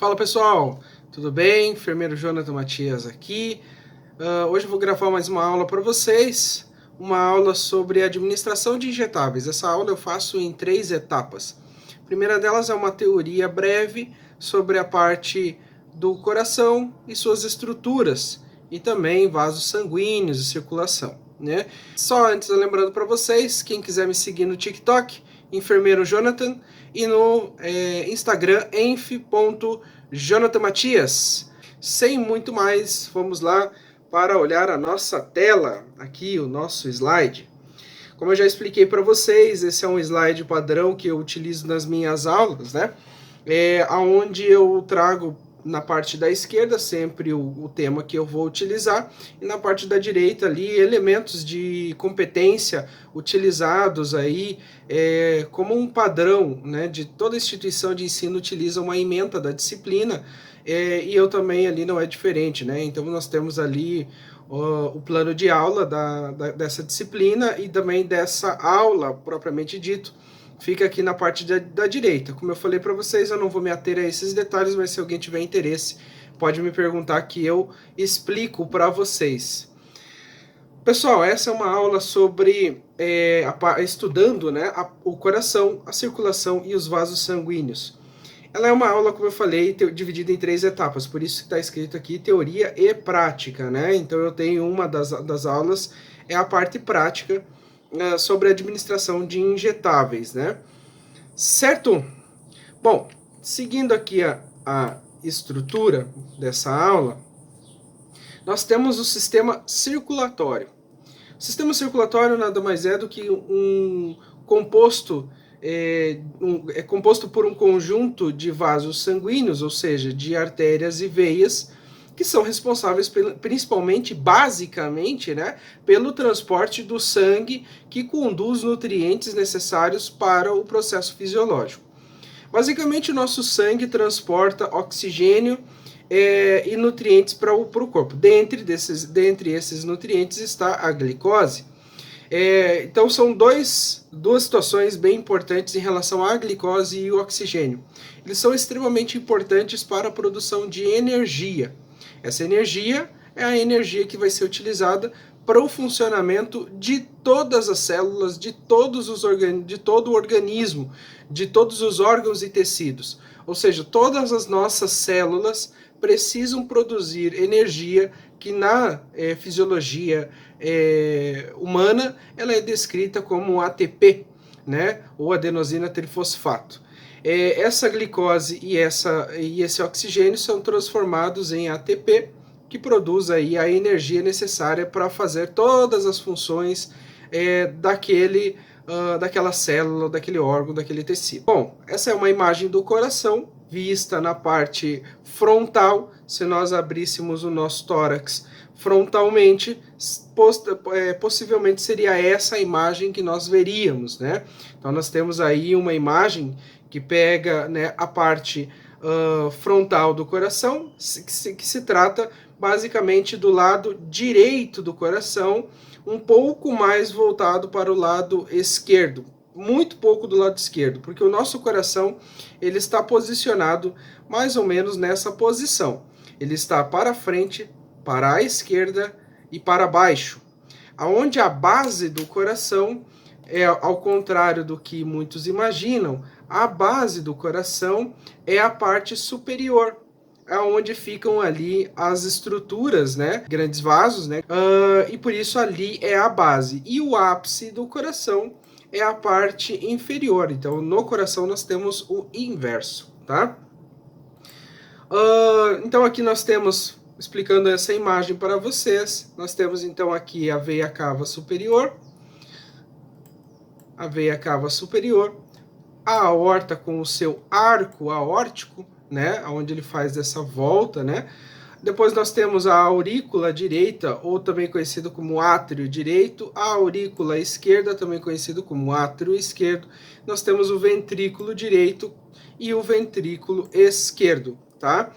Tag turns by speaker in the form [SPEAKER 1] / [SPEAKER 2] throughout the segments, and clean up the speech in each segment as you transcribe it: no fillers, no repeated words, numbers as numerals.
[SPEAKER 1] Fala pessoal, tudo bem? Enfermeiro Jonathan Matias aqui. Hoje eu vou gravar mais uma aula para vocês, uma aula sobre administração de injetáveis. Essa aula eu faço em 3 etapas. A primeira delas é uma teoria breve sobre a parte do coração e suas estruturas, e também vasos sanguíneos e circulação, né? Só antes, lembrando para vocês, quem quiser me seguir no TikTok, Enfermeiro Jonathan, e no Instagram, enf.jonathanmatias. Sem muito mais, vamos lá para olhar a nossa tela, aqui o nosso slide. Como eu já expliquei para vocês, esse é um slide padrão que eu utilizo nas minhas aulas, né? Onde eu trago na parte da esquerda sempre o tema que eu vou utilizar, e na parte da direita ali elementos de competência utilizados aí como um padrão, né, de toda instituição de ensino utiliza uma ementa da disciplina, e eu também ali não é diferente, né? Então nós temos ali o plano de aula dessa disciplina e também dessa aula propriamente dito. Fica aqui na parte da direita. Como eu falei para vocês, eu não vou me ater a esses detalhes, mas se alguém tiver interesse, pode me perguntar que eu explico para vocês. Pessoal, essa é uma aula sobre estudando, né, o coração, a circulação e os vasos sanguíneos. Ela é uma aula, como eu falei, dividida em 3 etapas, por isso que está escrito aqui teoria e prática, né? Então eu tenho uma das aulas, é a parte prática, sobre a administração de injetáveis, né? Certo? Bom, seguindo aqui a estrutura dessa aula, nós temos o sistema circulatório. O sistema circulatório nada mais é do que um composto, é composto por um conjunto de vasos sanguíneos, ou seja, de artérias e veias, que são responsáveis principalmente, basicamente, né, pelo transporte do sangue que conduz nutrientes necessários para o processo fisiológico. Basicamente, o nosso sangue transporta oxigênio e nutrientes para o corpo. Dentre esses nutrientes está a glicose. Então são duas situações bem importantes em relação à glicose e o oxigênio. Eles são extremamente importantes para a produção de energia. Essa energia é a energia que vai ser utilizada para o funcionamento de todas as células, de todo o organismo, de todos os órgãos e tecidos. Ou seja, todas as nossas células precisam produzir energia que na fisiologia humana ela é descrita como ATP, né, ou adenosina trifosfato. Essa glicose e esse oxigênio são transformados em ATP, que produz aí a energia necessária para fazer todas as funções daquela célula, daquele órgão, daquele tecido. Bom, essa é uma imagem do coração vista na parte frontal. Se nós abríssemos o nosso tórax frontalmente, possivelmente seria essa a imagem que nós veríamos, né? Então nós temos aí uma imagem que pega, né, a parte frontal do coração, que se trata basicamente do lado direito do coração, um pouco mais voltado para o lado esquerdo, muito pouco do lado esquerdo, porque o nosso coração ele está posicionado mais ou menos nessa posição. Ele está para frente, para a esquerda e para baixo. Aonde a base do coração ao contrário do que muitos imaginam, a base do coração é a parte superior, onde ficam ali as estruturas, né, grandes vasos, né, e por isso ali é a base. E o ápice do coração é a parte inferior. Então, no coração nós temos o inverso, tá? Então aqui nós temos, explicando essa imagem para vocês, nós temos então aqui a veia cava superior, a aorta com o seu arco aórtico, né, onde ele faz essa volta, né? Depois nós temos a aurícula direita, ou também conhecido como átrio direito, a aurícula esquerda, também conhecido como átrio esquerdo. Nós temos o ventrículo direito e o ventrículo esquerdo, tá?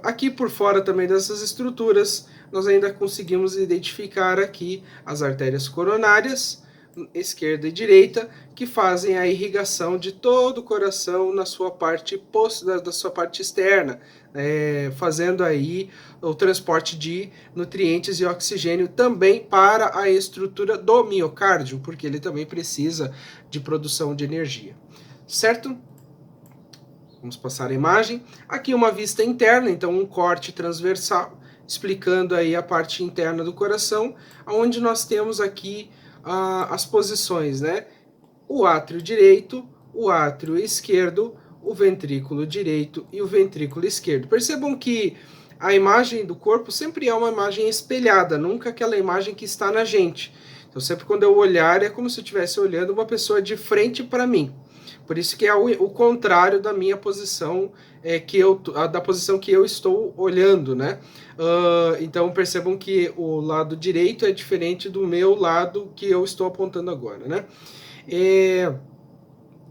[SPEAKER 1] Aqui por fora também dessas estruturas, nós ainda conseguimos identificar aqui as artérias coronárias, esquerda e direita, que fazem a irrigação de todo o coração na sua parte da sua parte externa, fazendo aí o transporte de nutrientes e oxigênio também para a estrutura do miocárdio, porque ele também precisa de produção de energia, certo? Vamos passar a imagem. Aqui uma vista interna, então um corte transversal, explicando aí a parte interna do coração, onde nós temos aqui as posições, né? O átrio direito, o átrio esquerdo, o ventrículo direito e o ventrículo esquerdo. Percebam que a imagem do corpo sempre é uma imagem espelhada, nunca aquela imagem que está na gente. Então sempre quando eu olhar é como se eu estivesse olhando uma pessoa de frente para mim. Por isso que é o contrário da minha posição, da posição que eu estou olhando, né? Então percebam que o lado direito é diferente do meu lado que eu estou apontando agora, né?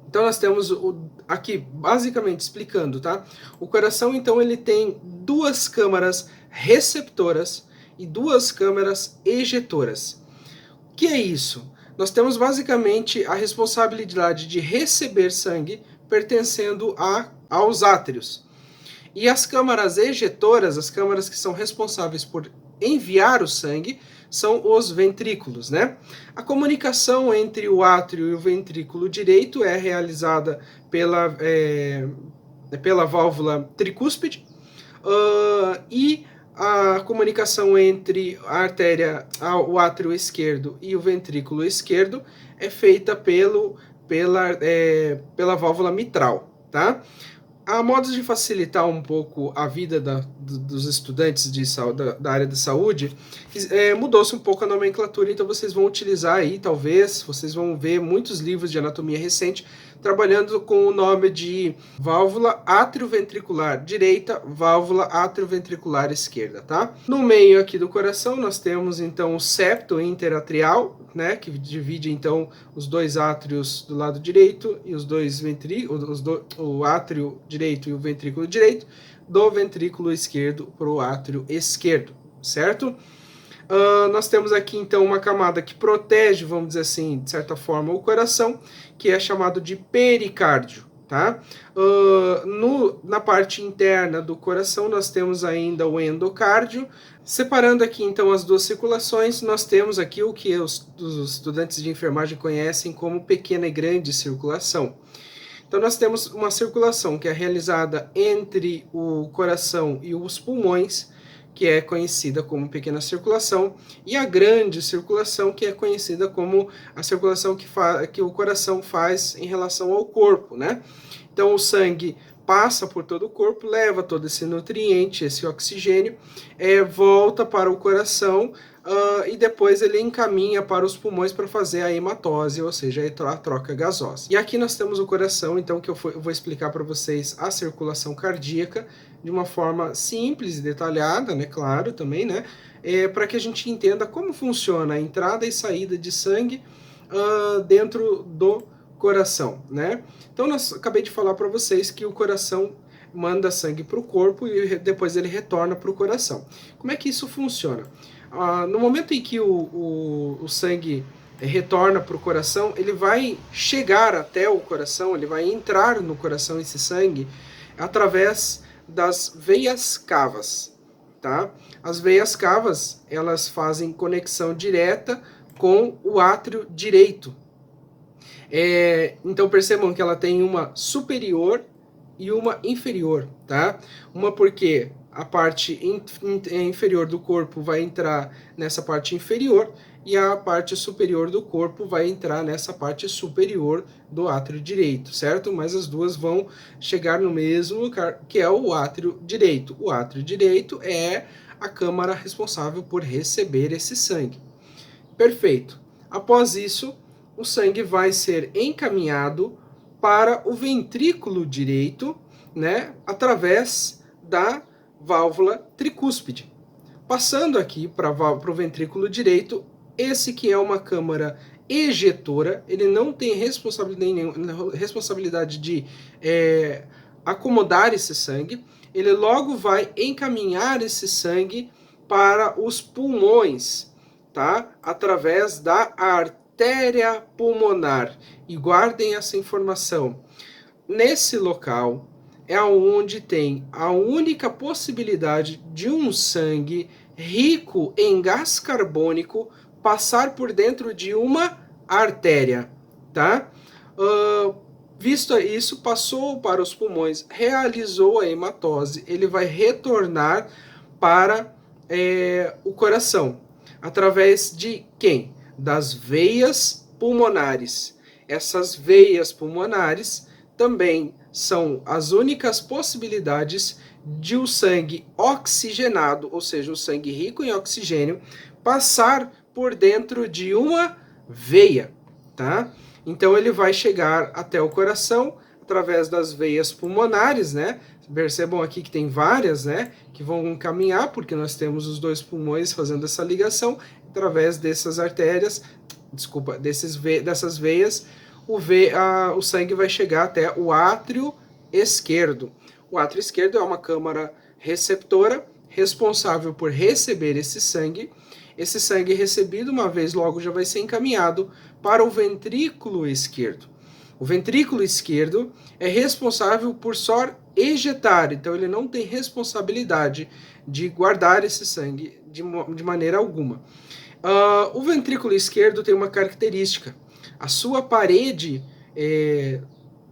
[SPEAKER 1] Então nós temos aqui, basicamente explicando, tá? O coração, então, ele tem duas câmaras receptoras e duas câmaras ejetoras. O que é isso? Nós temos basicamente a responsabilidade de receber sangue pertencendo aos átrios. E as câmaras ejetoras, as câmaras que são responsáveis por enviar o sangue, são os ventrículos, né? A comunicação entre o átrio e o ventrículo direito é realizada pela válvula tricúspide, e a comunicação entre a artéria, o átrio esquerdo e o ventrículo esquerdo é feita pela válvula mitral, tá? A modo de facilitar um pouco a vida dos estudantes da área de saúde, mudou-se um pouco a nomenclatura, então vocês vão utilizar aí, talvez, vocês vão ver muitos livros de anatomia recente trabalhando com o nome de válvula atrioventricular direita, válvula atrioventricular esquerda, tá? No meio aqui do coração nós temos então o septo interatrial, né, que divide então os dois átrios do lado direito e os dois ventrículos, o átrio direito e o ventrículo direito, do ventrículo esquerdo para o átrio esquerdo, certo? Nós temos aqui então uma camada que protege, vamos dizer assim, de certa forma, o coração, que é chamado de pericárdio, tá? Na parte interna do coração nós temos ainda o endocárdio. Separando aqui então as duas circulações, nós temos aqui o que os estudantes de enfermagem conhecem como pequena e grande circulação. Então nós temos uma circulação que é realizada entre o coração e os pulmões, que é conhecida como pequena circulação, e a grande circulação, que é conhecida como a circulação que o coração faz em relação ao corpo, né? Então o sangue passa por todo o corpo, leva todo esse nutriente, esse oxigênio, volta para o coração, e depois ele encaminha para os pulmões para fazer a hematose, ou seja, a troca gasosa. E aqui nós temos o coração, então, que eu vou explicar para vocês a circulação cardíaca de uma forma simples e detalhada, né, claro, também, né, para que a gente entenda como funciona a entrada e saída de sangue dentro do coração, né? Então, acabei de falar para vocês que o coração manda sangue para o corpo e depois ele retorna para o coração. Como é que isso funciona? No momento em que o sangue retorna para o coração, ele vai chegar até o coração, ele vai entrar no coração esse sangue através das veias cavas, tá? As veias cavas, elas fazem conexão direta com o átrio direito. Então percebam que ela tem uma superior e uma inferior, tá? Uma porque a parte inferior do corpo vai entrar nessa parte inferior e a parte superior do corpo vai entrar nessa parte superior do átrio direito, certo? Mas as duas vão chegar no mesmo lugar, que é o átrio direito. O átrio direito é a câmara responsável por receber esse sangue. Perfeito. Após isso, o sangue vai ser encaminhado para o ventrículo direito, né, através da válvula tricúspide. Passando aqui para o ventrículo direito, esse que é uma câmara ejetora, ele não tem responsabilidade de acomodar esse sangue, ele logo vai encaminhar esse sangue para os pulmões, tá? Através da artéria pulmonar. E guardem essa informação. Nesse local é onde tem a única possibilidade de um sangue rico em gás carbônico passar por dentro de uma artéria, tá? Visto isso, passou para os pulmões, realizou a hematose, ele vai retornar para o coração. Através de quem? Das veias pulmonares. Essas veias pulmonares também são as únicas possibilidades de o sangue oxigenado, ou seja, o sangue rico em oxigênio, passar por dentro de uma veia, tá? Então ele vai chegar até o coração através das veias pulmonares, né? Percebam aqui que tem várias, né? Que vão caminhar, porque nós temos os dois pulmões fazendo essa ligação através dessas artérias, desculpa, dessas veias. O sangue vai chegar até o átrio esquerdo. O átrio esquerdo é uma câmara receptora responsável por receber esse sangue. Esse sangue recebido uma vez logo já vai ser encaminhado para o ventrículo esquerdo. O ventrículo esquerdo é responsável por só ejetar, então ele não tem responsabilidade de guardar esse sangue de maneira alguma. O ventrículo esquerdo tem uma característica. A sua parede,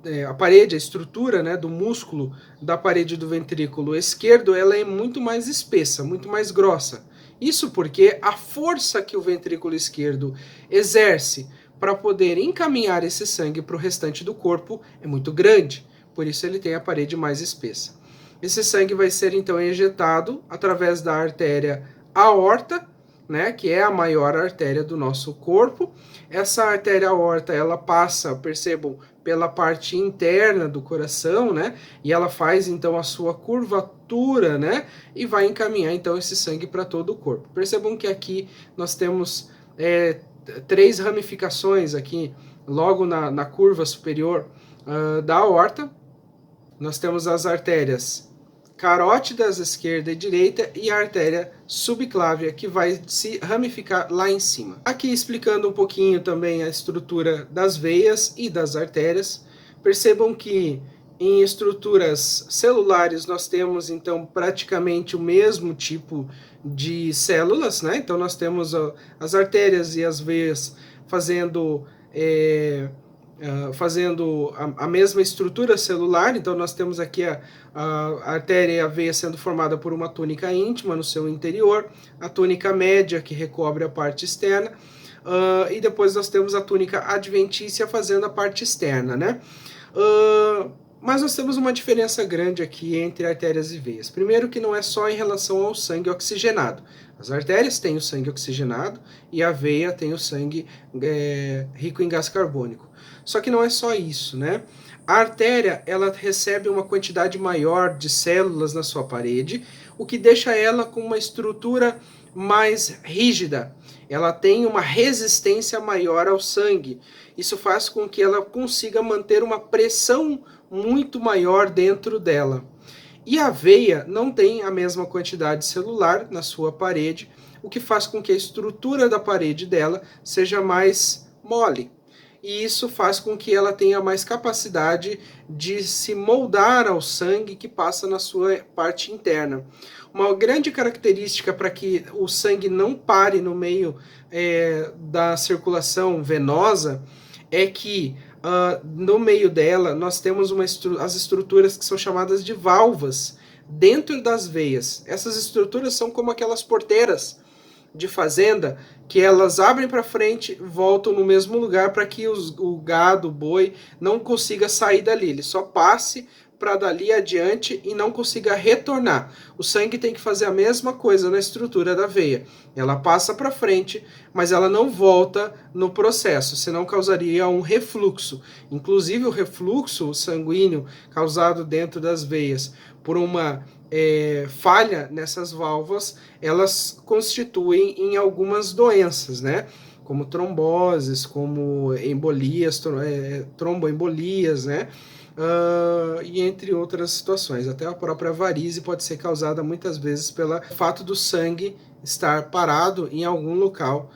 [SPEAKER 1] a estrutura, né, do músculo da parede do ventrículo esquerdo, ela é muito mais espessa, muito mais grossa. Isso porque a força que o ventrículo esquerdo exerce para poder encaminhar esse sangue para o restante do corpo é muito grande, por isso ele tem a parede mais espessa. Esse sangue vai ser então injetado através da artéria aorta, né, que é a maior artéria do nosso corpo. Essa artéria aorta, ela passa, percebam, pela parte interna do coração, né, e ela faz então a sua curvatura, né, e vai encaminhar então esse sangue para todo o corpo. Percebam que aqui nós temos 3 ramificações aqui, logo na curva superior da aorta. Nós temos as artérias carótidas, esquerda e direita, e a artéria subclávia, que vai se ramificar lá em cima. Aqui explicando um pouquinho também a estrutura das veias e das artérias. Percebam que em estruturas celulares nós temos então praticamente o mesmo tipo de células, né? Então nós temos as artérias e as veias fazendo a mesma estrutura celular. Então nós temos aqui a artéria e a veia sendo formada por uma túnica íntima no seu interior, a túnica média que recobre a parte externa, e depois nós temos a túnica adventícia fazendo a parte externa, né? Mas nós temos uma diferença grande aqui entre artérias e veias. Primeiro que não é só em relação ao sangue oxigenado. As artérias têm o sangue oxigenado e a veia tem o sangue rico em gás carbônico. Só que não é só isso, né? A artéria, ela recebe uma quantidade maior de células na sua parede, o que deixa ela com uma estrutura mais rígida. Ela tem uma resistência maior ao sangue. Isso faz com que ela consiga manter uma pressão muito maior dentro dela. E a veia não tem a mesma quantidade celular na sua parede, o que faz com que a estrutura da parede dela seja mais mole. E isso faz com que ela tenha mais capacidade de se moldar ao sangue que passa na sua parte interna. Uma grande característica para que o sangue não pare no meio da circulação venosa é que no meio dela nós temos as estruturas que são chamadas de válvulas dentro das veias. Essas estruturas são como aquelas porteiras de fazenda que elas abrem para frente, voltam no mesmo lugar para que o gado, o boi, não consiga sair dali. Ele só passe para dali adiante e não consiga retornar. O sangue tem que fazer a mesma coisa na estrutura da veia. Ela passa para frente, mas ela não volta no processo, senão causaria um refluxo. Inclusive o refluxo sanguíneo causado dentro das veias por uma falha nessas válvulas, elas constituem em algumas doenças, né? Como tromboses, como embolias, tromboembolias, né? e entre outras situações. Até a própria varize pode ser causada muitas vezes pelo fato do sangue estar parado em algum local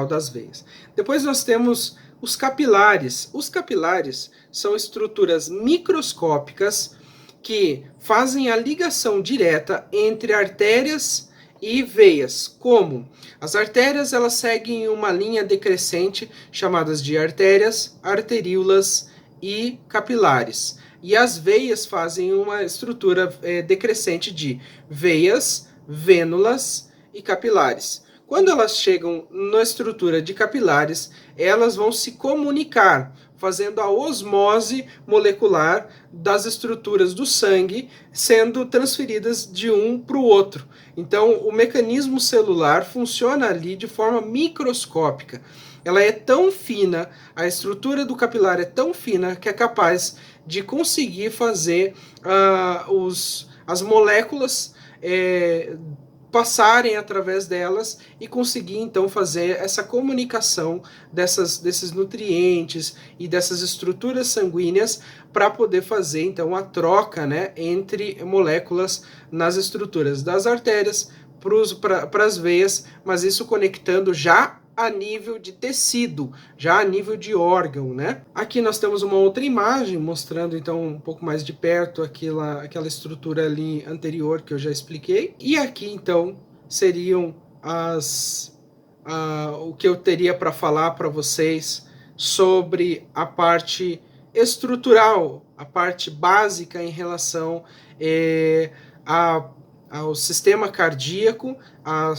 [SPEAKER 1] das veias. Depois nós temos os capilares. Os capilares são estruturas microscópicas que fazem a ligação direta entre artérias e veias. Como? As artérias elas seguem uma linha decrescente chamadas de artérias, arteríolas e capilares. E as veias fazem uma estrutura decrescente de veias, vênulas e capilares. Quando elas chegam na estrutura de capilares, elas vão se comunicar, fazendo a osmose molecular das estruturas do sangue sendo transferidas de um para o outro. Então, o mecanismo celular funciona ali de forma microscópica. Ela é tão fina, a estrutura do capilar é tão fina que é capaz de conseguir fazer as moléculas passarem através delas e conseguir então fazer essa comunicação desses nutrientes e dessas estruturas sanguíneas para poder fazer então a troca, né, entre moléculas nas estruturas das artérias para as veias, mas isso conectando já a nível de tecido, já a nível de órgão, né? Aqui nós temos uma outra imagem mostrando então um pouco mais de perto aquela estrutura ali anterior que eu já expliquei. E aqui então seriam o que eu teria para falar para vocês sobre a parte estrutural, a parte básica em relação ao sistema cardíaco, a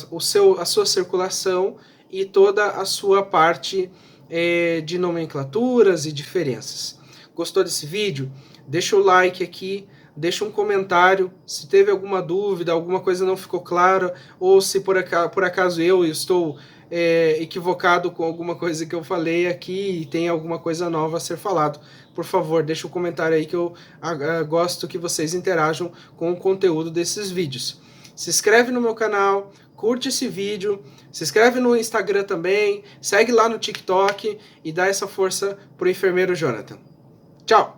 [SPEAKER 1] sua circulação e toda a sua parte de nomenclaturas e diferenças. Gostou desse vídeo? Deixa o like aqui, deixa um comentário, se teve alguma dúvida, alguma coisa não ficou clara, ou se por acaso eu estou equivocado com alguma coisa que eu falei aqui e tem alguma coisa nova a ser falado. Por favor, deixa um comentário aí que eu gosto que vocês interajam com o conteúdo desses vídeos. Se inscreve no meu canal, curte esse vídeo, se inscreve no Instagram também, segue lá no TikTok e dá essa força pro enfermeiro Jonathan. Tchau!